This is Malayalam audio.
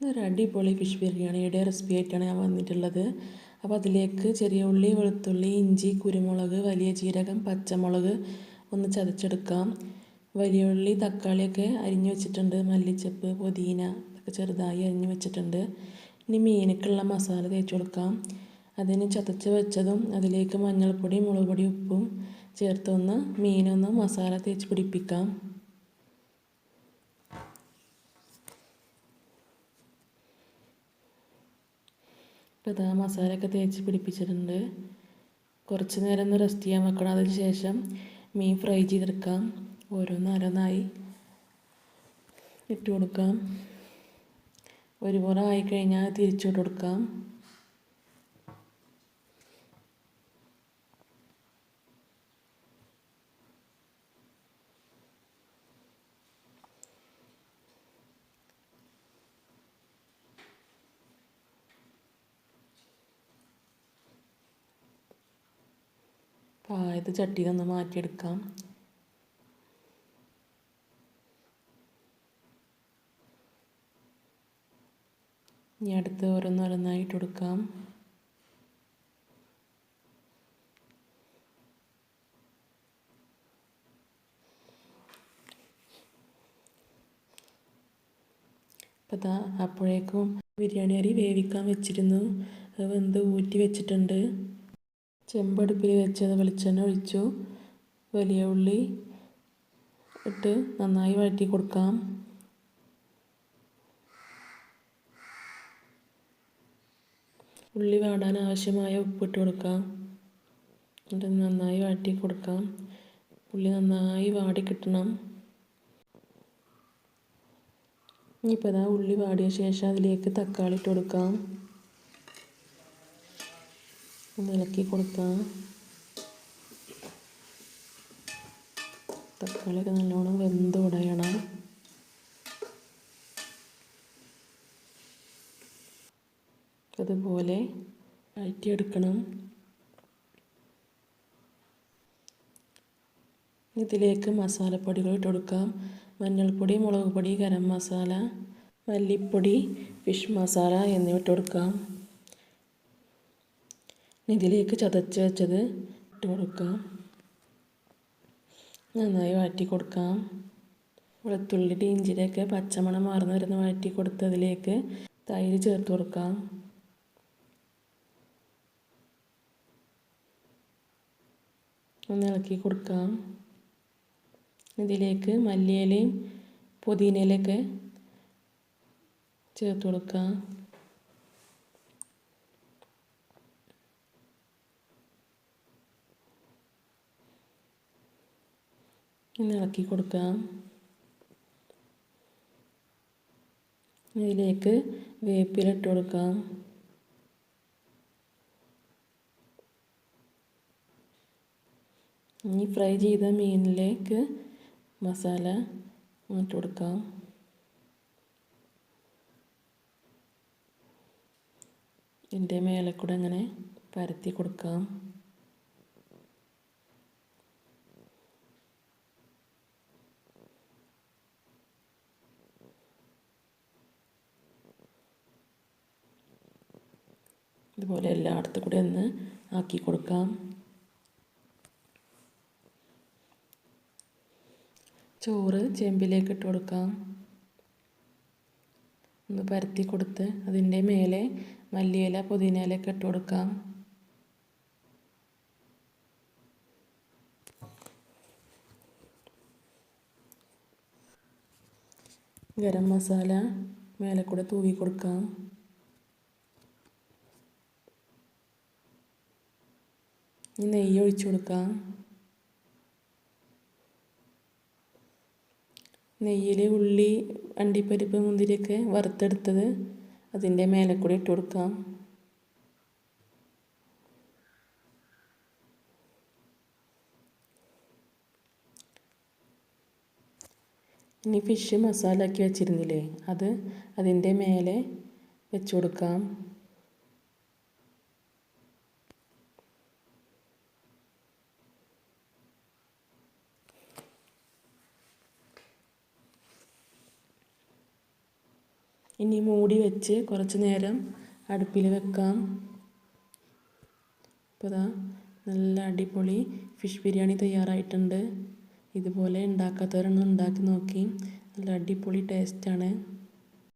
ഒരു അടിപൊളി ഫിഷ് ബിരിയാണിയുടെ റെസിപ്പി ആയിട്ടാണ് ഞാൻ വന്നിട്ടുള്ളത്. അപ്പോൾ അതിലേക്ക് ചെറിയ ഉള്ളി, വെളുത്തുള്ളി, ഇഞ്ചി, കുരുമുളക്, വലിയ ജീരകം, പച്ചമുളക് ഒന്ന് ചതച്ചെടുക്കാം. വലിയ ഉള്ളി, തക്കാളിയൊക്കെ അരിഞ്ഞു വെച്ചിട്ടുണ്ട്. മല്ലിച്ചപ്പ്, പുതിന ഒക്കെ ചെറുതായി അരിഞ്ഞു വെച്ചിട്ടുണ്ട്. ഇനി മീനക്കുള്ള മസാല തേച്ച് കൊടുക്കാം. അതിന് ചതച്ച് വെച്ചതും അതിലേക്ക് മഞ്ഞൾപ്പൊടി, മുളക് പൊടി, ഉപ്പും ചേർത്തൊന്ന് മീനൊന്ന് മസാല തേച്ച് പിടിപ്പിക്കാം. ഇപ്പോൾ ഇതാ മസാലയൊക്കെ തേച്ച് പിടിപ്പിച്ചിട്ടുണ്ട്. കുറച്ച് നേരം ഒന്ന് റെസ്റ്റ് ചെയ്യാൻ വെക്കണം. അതിന് ശേഷം മീൻ ഫ്രൈ ചെയ്തെടുക്കാം. ഓരോന്നായി ഇട്ട് കൊടുക്കാം. ഒരുപോലെ ആയിക്കഴിഞ്ഞാൽ തിരിച്ചിട്ട് കൊടുക്കാം. ആയത് ചട്ടിയിൽ നിന്ന് മാറ്റിയെടുക്കാം. ഇനി അടുത്ത് ഓരോന്നോരോന്നായിട്ട് കൊടുക്കാം. അപ്പോൾ ദാ അപ്പോഴേക്കും ബിരിയാണി അരി വേവിക്കാൻ വെച്ചിരുന്നു. അത് വെന്ത് ഊറ്റി വെച്ചിട്ടുണ്ട്. ചെമ്പടുപ്പിൽ വെച്ചത് വെളിച്ചെണ്ണ ഒഴിച്ചു. വലിയ ഉള്ളി ഇട്ട് നന്നായി വഴറ്റി കൊടുക്കാം. ഉള്ളി വാടാൻ ആവശ്യമായ ഉപ്പിട്ട് കൊടുക്കാം. എന്നിട്ട് നന്നായി വഴറ്റി കൊടുക്കാം. ഉള്ളി നന്നായി വാടി കിട്ടണം. ഇനിയിപ്പോൾ ഇതാ ഉള്ളി വാടിയ ശേഷം അതിലേക്ക് തക്കാളി ഇട്ട് കൊടുക്കാം. ഒന്ന് ഇളക്കി കൊടുക്കാം. തക്കാളിയൊക്കെ നല്ലോണം വെന്ത് ഉടയണം. അതുപോലെ വഴറ്റിയെടുക്കണം. ഇതിലേക്ക് മസാലപ്പൊടികൾ ഇട്ട് കൊടുക്കാം. മഞ്ഞൾപ്പൊടി, മുളക് പൊടി, ഗരം മസാല, മല്ലിപ്പൊടി, ഫിഷ് മസാല എന്നിവ ഇട്ട് കൊടുക്കാം. ഇതിലേക്ക് ചതച്ച് വെച്ചത് ഇട്ട് കൊടുക്കാം. നന്നായി വഴറ്റി കൊടുക്കാം. വെളുത്തുള്ളിയുടെ ഇഞ്ചിയുടെയൊക്കെ പച്ചമണം മാറുന്ന വരുന്ന വഴറ്റി കൊടുത്ത് അതിലേക്ക് തൈര് ചേർത്ത് കൊടുക്കാം. ഒന്ന് ഇളക്കി കൊടുക്കാം. ഇതിലേക്ക് മല്ലിയിലയും പുതിനയിലയൊക്കെ ചേർത്ത് കൊടുക്കാം. ഒന്ന് ഇളക്കി കൊടുക്കാം. ഇതിലേക്ക് വേപ്പില ഇട്ട് കൊടുക്കാം. ഇനി ഫ്രൈ ചെയ്ത മീനിലേക്ക് മസാല ഇട്ട് കൊടുക്കാം. ഇതിൻ്റെ മേലെ കൂടെ അങ്ങനെ പരത്തി കൊടുക്കാം. ഇതുപോലെ എല്ലായിടത്തും കൂടെ ഒന്ന് ആക്കി കൊടുക്കാം. ചോറ് ചെമ്പിലേക്ക് ഇട്ട് കൊടുക്കാം. ഒന്ന് പരത്തി കൊടുത്ത് അതിൻ്റെ മേലെ മല്ലിയില, പുതിനയിലയൊക്കെ ഇട്ട് കൊടുക്കാം. ഗരം മസാല മേലെ കൂടെ തൂവി കൊടുക്കാം. നെയ്യ് ഒഴിച്ചു കൊടുക്കാം. നെയ്യിൽ ഉള്ളി, അണ്ടിപ്പരിപ്പ്, മുന്തിരിയൊക്കെ വറുത്തെടുത്തത് അതിൻ്റെ മേലെ കൂടി ഇട്ട് കൊടുക്കാം. ഇനി ഫിഷ് മസാല ആക്കി വെച്ചിരുന്നില്ലേ, അത് അതിൻ്റെ മേലെ വെച്ച് കൊടുക്കാം. ഇനി മൂടി വെച്ച് കുറച്ച് നേരം അടുപ്പിൽ വെക്കാം. ഇപ്പോൾ ദാ നല്ല അടിപൊളി ഫിഷ് ബിരിയാണി തയ്യാറായിട്ടുണ്ട്. ഇതുപോലെ ഉണ്ടാക്കാത്തവരൊന്ന് ഉണ്ടാക്കി നോക്കി. നല്ല അടിപൊളി ടേസ്റ്റാണ്.